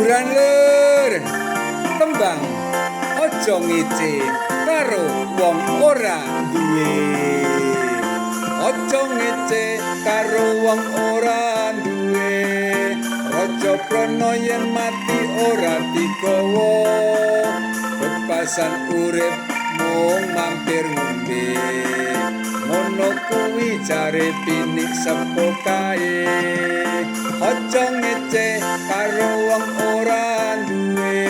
Hiburan lur tembang aja ngece karo wong ora duwe. Aja ngece karo wong ora duwe. Raja Prana yen mati ora digawa. Bebasan urip mung mampir ngombe. Ngono kuwi jare pinik sepo kae. Aja ngece karo wong ora duwe.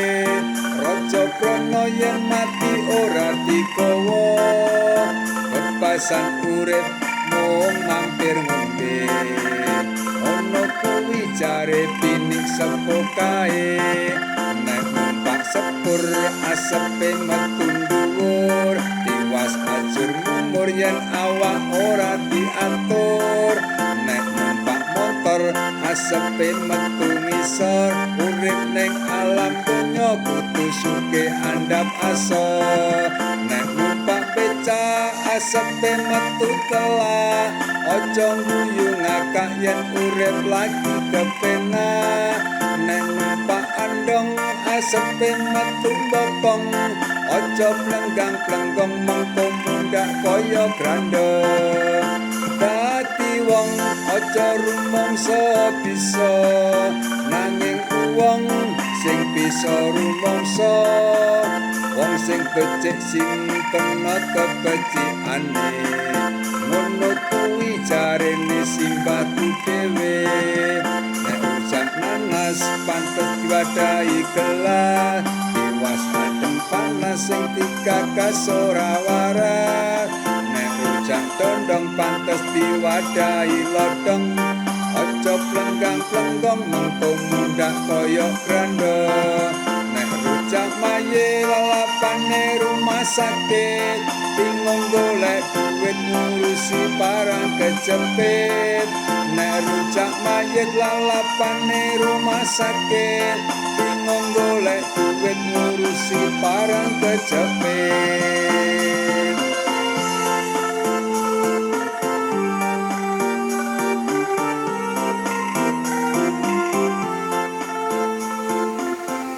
Raja Prana yen mati ora digawa. Bebasan urip mung mampir ngombe. Ono kuwi jare pinik sepo kae. Nek numpak sepur asepe metu dhuwur. Tiwas ajur mumur yen awak ora diatur. Nek numpak motor asepe metu ngisor. Urip ning alam donya kudu sugih andhap asor. Nek numpak becak asepe metu telah. Aja nguyu ngakak yen urip lagi kepenak. Nek numpak andong asepe metu bopong. Aja plenggang-plenggong mengko mundak kaya grandeng. Dadi wong aja rumangsa bisa, nanging wong sing bisa rumangsa. Wong sing becik simpen kebecikane. Ngono kuwi jarene simbahku dhewe. Nek ucap nanas pantes diwadahi gelas. Tiwas adem panas sing digagas ora waras. Nek ucap dondong pantes diwadahi lodong. Aja plenggang-plenggong mengko mundak kaya grandeng. Nek rujak maye lalapane rumah sakit. Bingung golek duit ngurusi barang kejepit. Nek rujak mayit lalapane rumah sakit. Bingung golek duit ngurusi barang kejepit.